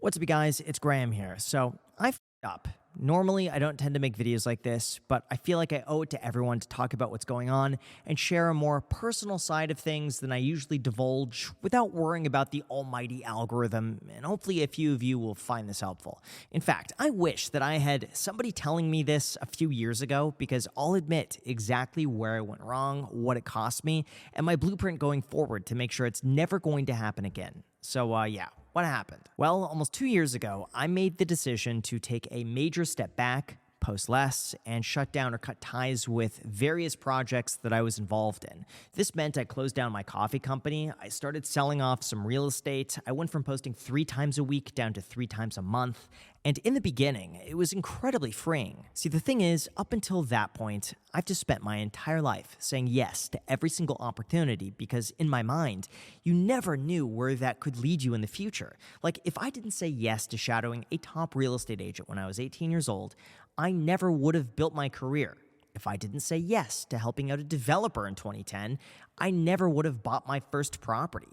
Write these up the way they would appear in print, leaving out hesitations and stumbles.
What's up, you guys? It's Graham here. So I f***ed up. Normally, I don't tend to make videos like this, but I feel like I owe it to everyone to talk about what's going on and share a more personal side of things than I usually divulge without worrying about the almighty algorithm, and hopefully a few of you will find this helpful. In fact, I wish that I had somebody telling me this a few years ago, because I'll admit exactly where I went wrong, what it cost me, and my blueprint going forward to make sure it's never going to happen again. So, yeah. What happened? Well, almost 2 years ago, I made the decision to take a major step back, post less, and shut down or cut ties with various projects that I was involved in. This meant I closed down my coffee company, I started selling off some real estate, I went from posting 3 times a week down to 3 times a month, and in the beginning, it was incredibly freeing. See, the thing is, up until that point, I've just spent my entire life saying yes to every single opportunity because in my mind, you never knew where that could lead you in the future. Like, if I didn't say yes to shadowing a top real estate agent when I was 18 years old, I never would have built my career. If I didn't say yes to helping out a developer in 2010, I never would have bought my first property.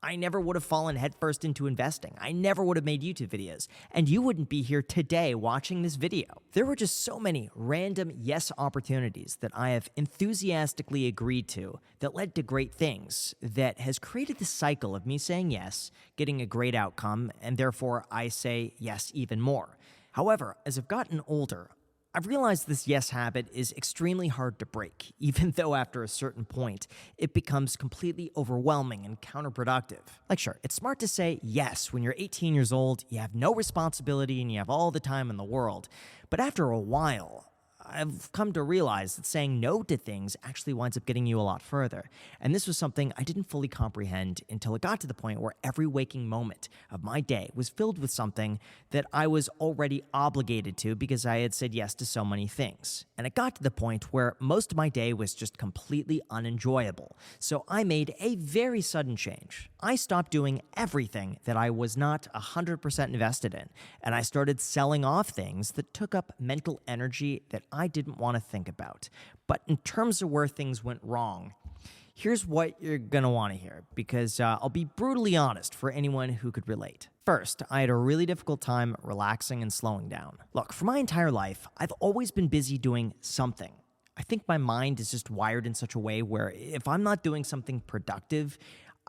I never would have fallen headfirst into investing. I never would have made YouTube videos. And you wouldn't be here today watching this video. There were just so many random yes opportunities that I have enthusiastically agreed to that led to great things that has created the cycle of me saying yes, getting a great outcome, and therefore I say yes even more. However, as I've gotten older, I've realized this yes habit is extremely hard to break, even though after a certain point, it becomes completely overwhelming and counterproductive. Like, sure, it's smart to say yes when you're 18 years old, you have no responsibility, and you have all the time in the world. But after a while, I've come to realize that saying no to things actually winds up getting you a lot further. And this was something I didn't fully comprehend until it got to the point where every waking moment of my day was filled with something that I was already obligated to because I had said yes to so many things. And it got to the point where most of my day was just completely unenjoyable. So I made a very sudden change. I stopped doing everything that I was not 100% invested in, and I started selling off things that took up mental energy that I didn't want to think about. But in terms of where things went wrong, here's what you're going to want to hear, because I'll be brutally honest for anyone who could relate. First, I had a really difficult time relaxing and slowing down. Look, for my entire life, I've always been busy doing something. I think my mind is just wired in such a way where if I'm not doing something productive,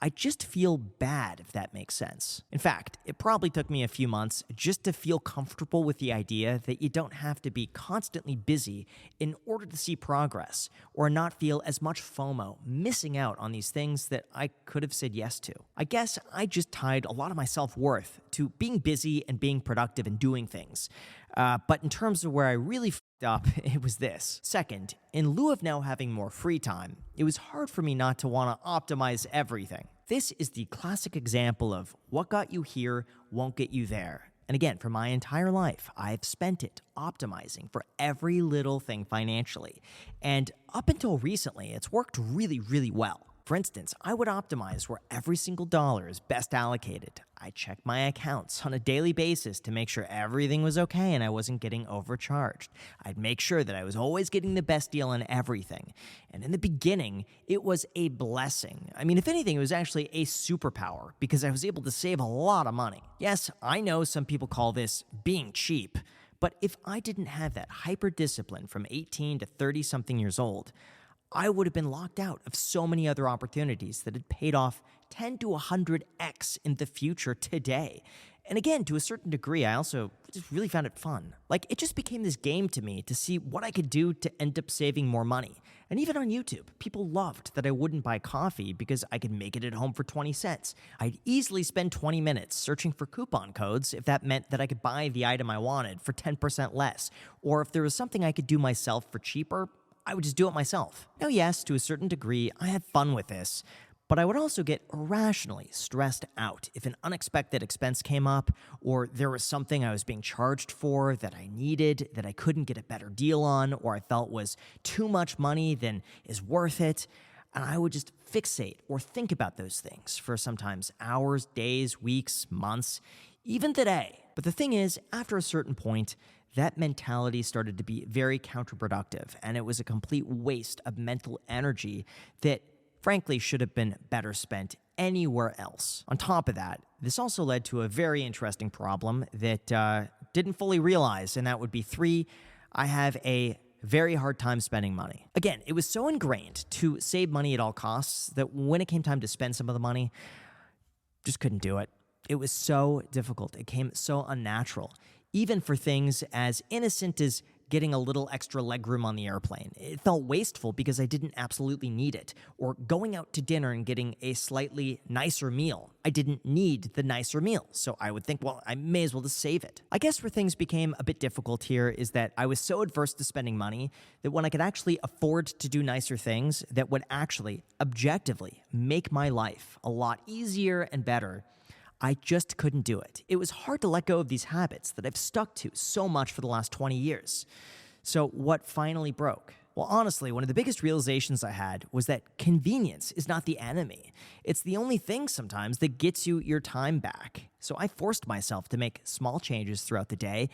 I just feel bad, if that makes sense. In fact, it probably took me a few months just to feel comfortable with the idea that you don't have to be constantly busy in order to see progress or not feel as much FOMO missing out on these things that I could have said yes to. I guess I just tied a lot of my self-worth to being busy and being productive and doing things. But in terms of where I really f***ed up, it was this. Second, in lieu of now having more free time, it was hard for me not to want to optimize everything. This is the classic example of what got you here won't get you there. And again, for my entire life, I've spent it optimizing for every little thing financially. And up until recently, it's worked really, really well. For instance, I would optimize where every single dollar is best allocated. I checked my accounts on a daily basis to make sure everything was okay and I wasn't getting overcharged. I'd make sure that I was always getting the best deal on everything. And in the beginning, it was a blessing. I mean, if anything, it was actually a superpower because I was able to save a lot of money. Yes, I know some people call this being cheap, but if I didn't have that hyper discipline from 18 to 30-something years old, I would have been locked out of so many other opportunities that had paid off 10 to 100x in the future today. And again, to a certain degree, I also just really found it fun. Like, it just became this game to me to see what I could do to end up saving more money. And even on YouTube, people loved that I wouldn't buy coffee because I could make it at home for 20 cents. I'd easily spend 20 minutes searching for coupon codes if that meant that I could buy the item I wanted for 10% less. Or if there was something I could do myself for cheaper, I would just do it myself. Now, yes, to a certain degree, I had fun with this, but I would also get irrationally stressed out if an unexpected expense came up, or there was something I was being charged for that I needed that I couldn't get a better deal on, or I felt was too much money than is worth it. And I would just fixate or think about those things for sometimes hours, days, weeks, months, even today. But the thing is, after a certain point, that mentality started to be very counterproductive, and it was a complete waste of mental energy that frankly should have been better spent anywhere else. On top of that, this also led to a very interesting problem that didn't fully realize, and that would be 3, I have a very hard time spending money. Again, it was so ingrained to save money at all costs that when it came time to spend some of the money, just couldn't do it. It was so difficult. It came so unnatural, even for things as innocent as getting a little extra legroom on the airplane. It felt wasteful because I didn't absolutely need it. Or going out to dinner and getting a slightly nicer meal. I didn't need the nicer meal, so I would think, well, I may as well just save it. I guess where things became a bit difficult here is that I was so adverse to spending money that when I could actually afford to do nicer things that would actually, objectively, make my life a lot easier and better, I just couldn't do it. It was hard to let go of these habits that I've stuck to so much for the last 20 years. So what finally broke? Well, honestly, one of the biggest realizations I had was that convenience is not the enemy. It's the only thing sometimes that gets you your time back. So I forced myself to make small changes throughout the day,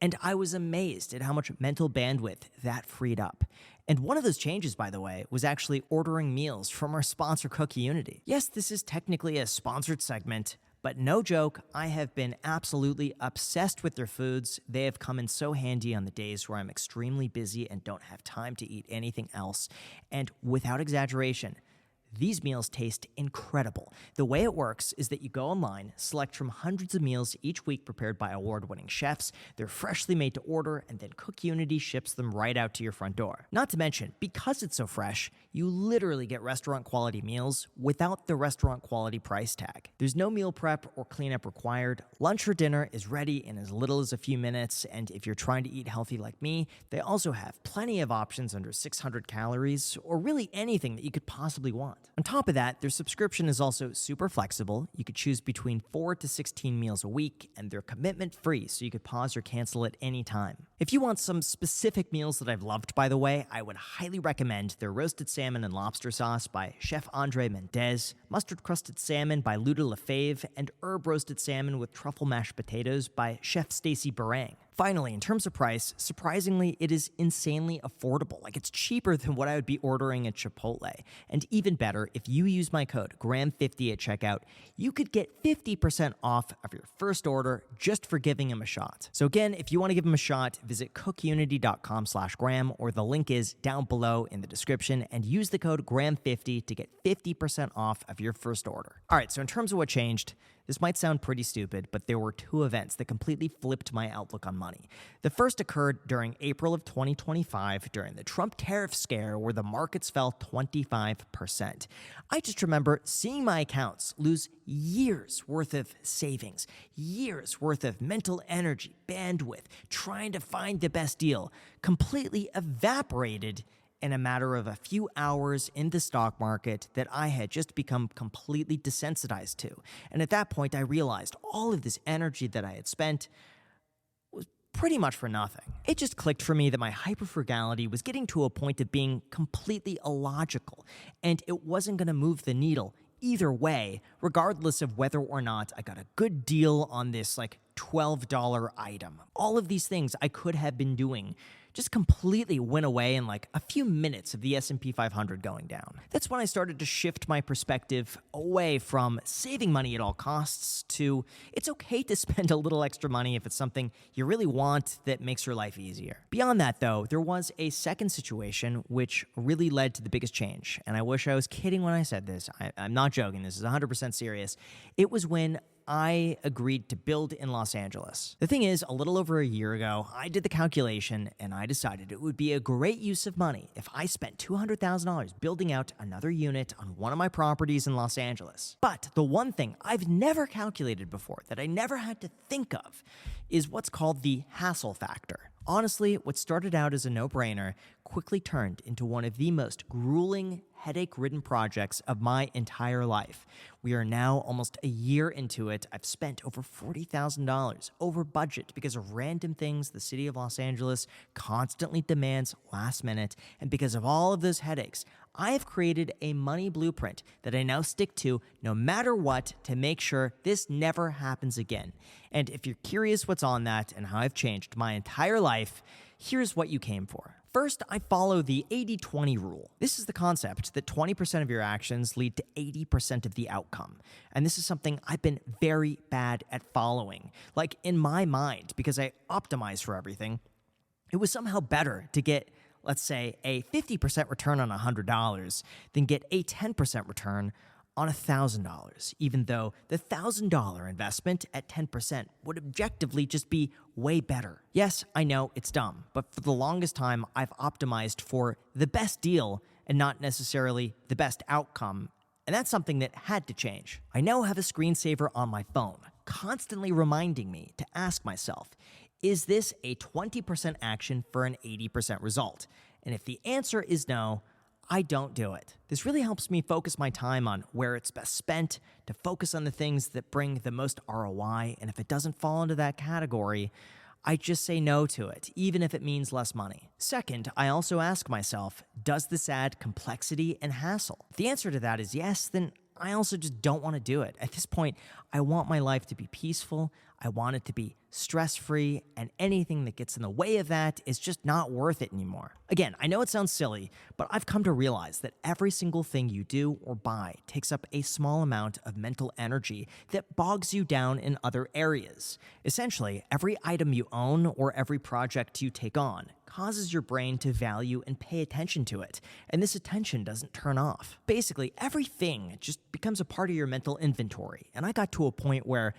and I was amazed at how much mental bandwidth that freed up. And one of those changes, by the way, was actually ordering meals from our sponsor, CookUnity. Yes, this is technically a sponsored segment, but no joke, I have been absolutely obsessed with their foods. They have come in so handy on the days where I'm extremely busy and don't have time to eat anything else. And without exaggeration, these meals taste incredible. The way it works is that you go online, select from hundreds of meals each week prepared by award-winning chefs. They're freshly made to order, and then CookUnity ships them right out to your front door. Not to mention, because it's so fresh, you literally get restaurant-quality meals without the restaurant-quality price tag. There's no meal prep or cleanup required. Lunch or dinner is ready in as little as a few minutes, and if you're trying to eat healthy like me, they also have plenty of options under 600 calories, or really anything that you could possibly want. On top of that, their subscription is also super flexible. You could choose between 4 to 16 meals a week, and they're commitment-free, so you could pause or cancel at any time. If you want some specific meals that I've loved, by the way, I would highly recommend their roasted salmon and lobster sauce by Chef Andre Mendez, mustard-crusted salmon by Luda Lefebvre, and herb-roasted salmon with truffle mashed potatoes by Chef Stacy Barang. Finally, in terms of price, surprisingly, it is insanely affordable. Like, it's cheaper than what I would be ordering at Chipotle. And even better, if you use my code GRAHAM50 at checkout, you could get 50% off of your first order just for giving them a shot. So again, if you want to give them a shot, visit cookunity.com/Graham, or the link is down below in the description, and use the code GRAHAM50 to get 50% off of your first order. All right, so in terms of what changed, this might sound pretty stupid, but there were 2 events that completely flipped my outlook on money. The first occurred during April of 2025 during the Trump tariff scare where the markets fell 25%. I just remember seeing my accounts lose years worth of savings, years worth of mental energy, bandwidth, trying to find the best deal, completely evaporated in a matter of a few hours in the stock market that I had just become completely desensitized to. And at that point, I realized all of this energy that I had spent was pretty much for nothing. It just clicked for me that my hyperfrugality was getting to a point of being completely illogical, and it wasn't going to move the needle either way, regardless of whether or not I got a good deal on this like $12 item. All of these things I could have been doing just completely went away in like a few minutes of the S&P 500 going down. That's when I started to shift my perspective away from saving money at all costs to it's okay to spend a little extra money if it's something you really want that makes your life easier. Beyond that, though, there was a second situation which really led to the biggest change. And I wish I was kidding when I said this. I'm not joking. This is 100% serious. It was when I agreed to build in Los Angeles. The thing is, a little over a year ago, I did the calculation and I decided it would be a great use of money if I spent $200,000 building out another unit on one of my properties in Los Angeles. But the one thing I've never calculated before that I never had to think of is what's called the hassle factor. Honestly, what started out as a no-brainer quickly turned into one of the most grueling, headache-ridden projects of my entire life. We are now almost a year into it. I've spent over $40,000 over budget because of random things the city of Los Angeles constantly demands last minute, and because of all of those headaches, I have created a money blueprint that I now stick to no matter what to make sure this never happens again. And if you're curious what's on that and how I've changed my entire life, here's what you came for. First, I follow the 80-20 rule. This is the concept that 20% of your actions lead to 80% of the outcome. And this is something I've been very bad at following. Like in my mind, because I optimize for everything, it was somehow better to get, let's say, a 50% return on $100 than get a 10% return on $1,000, even though the $1,000 investment at 10% would objectively just be way better. Yes, I know it's dumb, but for the longest time, I've optimized for the best deal and not necessarily the best outcome, and that's something that had to change. I now have a screensaver on my phone, constantly reminding me to ask myself, is this a 20% action for an 80% result? And if the answer is no, I don't do it. This really helps me focus my time on where it's best spent, to focus on the things that bring the most ROI, and if it doesn't fall into that category, I just say no to it, even if it means less money. Second, I also ask myself, does this add complexity and hassle? If the answer to that is yes, then I also just don't want to do it. At this point, I want my life to be peaceful. I want it to be stress-free, and anything that gets in the way of that is just not worth it anymore. Again, I know it sounds silly, but I've come to realize that every single thing you do or buy takes up a small amount of mental energy that bogs you down in other areas. Essentially, every item you own or every project you take on causes your brain to value and pay attention to it, and this attention doesn't turn off. Basically, everything just becomes a part of your mental inventory, and I got to a point where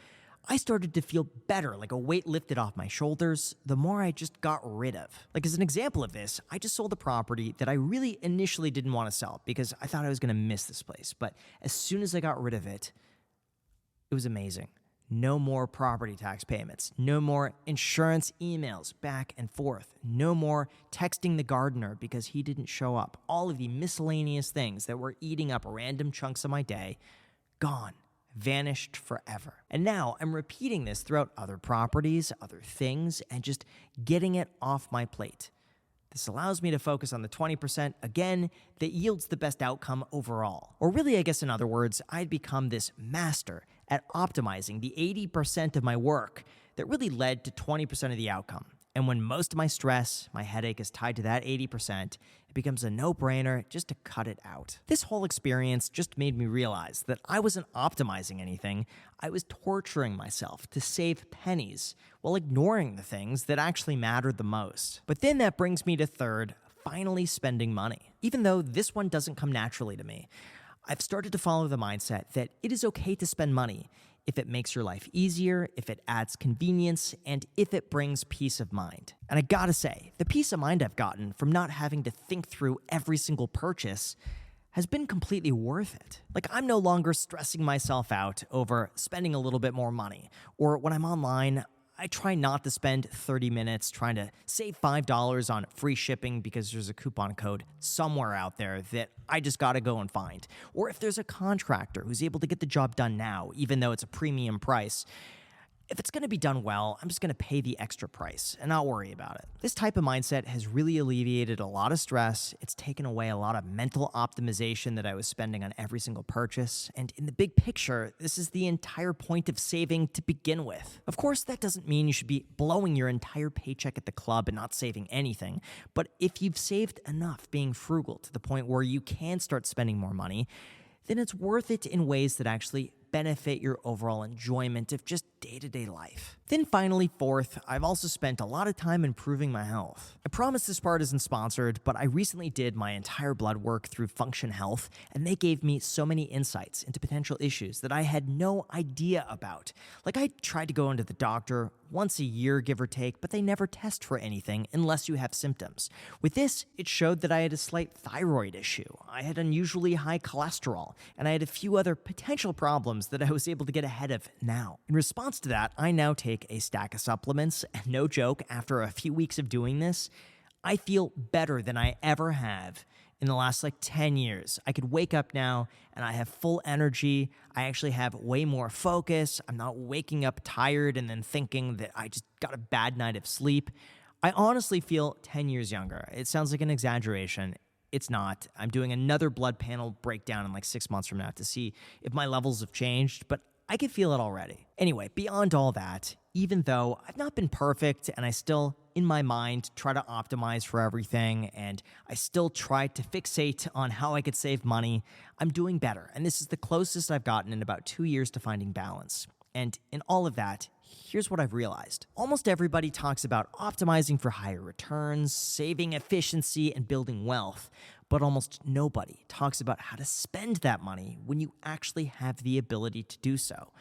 I started to feel better, like a weight lifted off my shoulders, the more I just got rid of. Like as an example of this, I just sold a property that I really initially didn't want to sell because I thought I was going to miss this place. But as soon as I got rid of it, it was amazing. No more property tax payments, no more insurance emails back and forth, no more texting the gardener because he didn't show up. All of the miscellaneous things that were eating up random chunks of my day, gone. Vanished forever. And now I'm repeating this throughout other properties, other things, and just getting it off my plate. This allows me to focus on the 20%, again, that yields the best outcome overall. Or really, I guess in other words, I'd become this master at optimizing the 80% of my work that really led to 20% of the outcome. And when most of my stress, my headache is tied to that 80%, it becomes a no-brainer just to cut it out. This whole experience just made me realize that I wasn't optimizing anything, I was torturing myself to save pennies while ignoring the things that actually mattered the most. But then that brings me to third, finally spending money. Even though this one doesn't come naturally to me, I've started to follow the mindset that it is okay to spend money if it makes your life easier, if it adds convenience, and if it brings peace of mind. And I gotta say, the peace of mind I've gotten from not having to think through every single purchase has been completely worth it. Like, I'm no longer stressing myself out over spending a little bit more money, or when I'm online, I try not to spend 30 minutes trying to save $5 on free shipping because there's a coupon code somewhere out there that I just gotta go and find. Or if there's a contractor who's able to get the job done now, even though it's a premium price, if it's going to be done well, I'm just going to pay the extra price and not worry about it. This type of mindset has really alleviated a lot of stress. It's taken away a lot of mental optimization that I was spending on every single purchase. And in the big picture, this is the entire point of saving to begin with. Of course, that doesn't mean you should be blowing your entire paycheck at the club and not saving anything. But if you've saved enough being frugal to the point where you can start spending more money, then it's worth it in ways that actually benefit your overall enjoyment of just day-to-day life. Then finally, fourth, I've also spent a lot of time improving my health. I promise this part isn't sponsored, but I recently did my entire blood work through Function Health, and they gave me so many insights into potential issues that I had no idea about. Like, I tried to go into the doctor once a year, give or take, but they never test for anything unless you have symptoms. With this, it showed that I had a slight thyroid issue, I had unusually high cholesterol, and I had a few other potential problems that I was able to get ahead of now. In response to that, I now take a stack of supplements, and no joke, after a few weeks of doing this, I feel better than I ever have in the last 10 years. I could wake up now and I have full energy. I actually have way more focus. I'm not waking up tired and then thinking that I just got a bad night of sleep. I honestly feel 10 years younger. It sounds like an exaggeration. It's not. I'm doing another blood panel breakdown in 6 months from now to see if my levels have changed, but I can feel it already. Anyway, beyond all that, even though I've not been perfect and I still in my mind, try to optimize for everything, and I still try to fixate on how I could save money, I'm doing better. And this is the closest I've gotten in about 2 years to finding balance. And in all of that, here's what I've realized. Almost everybody talks about optimizing for higher returns, saving efficiency, and building wealth, but almost nobody talks about how to spend that money when you actually have the ability to do so.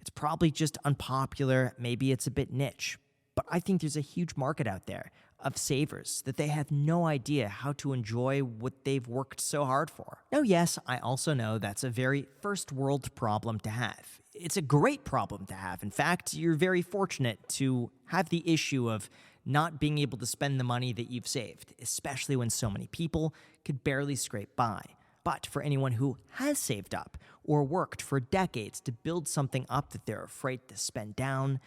It's probably just unpopular, maybe it's a bit niche, but I think there's a huge market out there of savers that they have no idea how to enjoy what they've worked so hard for. Now, yes, I also know that's a very first world problem to have. It's a great problem to have. In fact, you're very fortunate to have the issue of not being able to spend the money that you've saved, especially when so many people could barely scrape by. But for anyone who has saved up or worked for decades to build something up that they're afraid to spend down,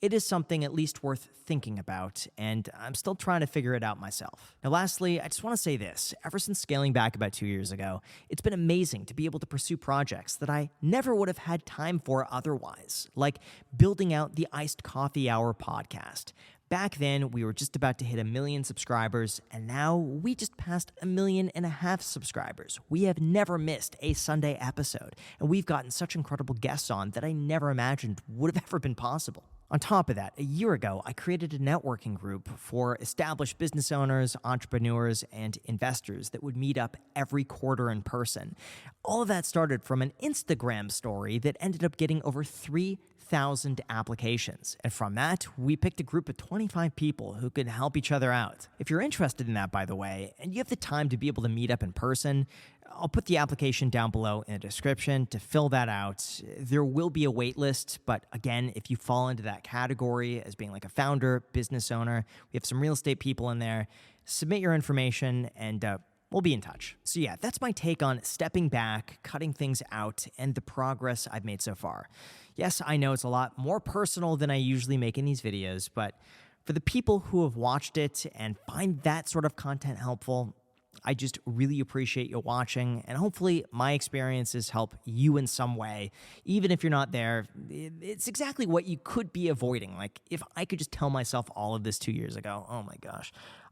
it is something at least worth thinking about, and I'm still trying to figure it out myself. Now, lastly, I just want to say this. Ever since scaling back about 2 years ago, it's been amazing to be able to pursue projects that I never would have had time for otherwise, like building out the Iced Coffee Hour podcast. Back then, we were just about to hit 1 million subscribers, and now we just passed 1.5 million subscribers. We have never missed a Sunday episode, and we've gotten such incredible guests on that I never imagined would have ever been possible. On top of that, a year ago, I created a networking group for established business owners, entrepreneurs, and investors that would meet up every quarter in person. All of that started from an Instagram story that ended up getting over 3,000 applications. And from that, we picked a group of 25 people who could help each other out. If you're interested in that, by the way, and you have the time to be able to meet up in person, I'll put the application down below in the description to fill that out. There will be a wait list, but again, if you fall into that category as being like a founder, business owner, we have some real estate people in there, submit your information and we'll be in touch. So yeah, that's my take on stepping back, cutting things out, and the progress I've made so far. Yes, I know it's a lot more personal than I usually make in these videos, but for the people who have watched it and find that sort of content helpful, I just really appreciate you watching, and hopefully my experiences help you in some way. Even if you're not there, it's exactly what you could be avoiding. Like, if I could just tell myself all of this 2 years ago, oh my gosh,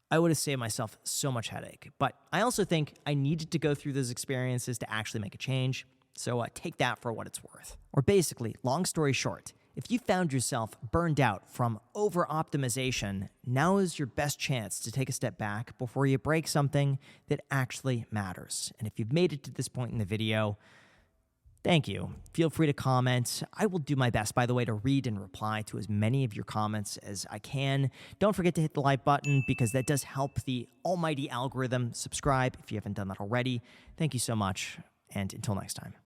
I would have saved myself so much headache. But I also think I needed to go through those experiences to actually make a change, so take that for what it's worth. Or basically, long story short, if you found yourself burned out from over-optimization, now is your best chance to take a step back before you break something that actually matters. And if you've made it to this point in the video, thank you. Feel free to comment. I will do my best, by the way, to read and reply to as many of your comments as I can. Don't forget to hit the like button because that does help the almighty algorithm. Subscribe if you haven't done that already. Thank you so much, and until next time.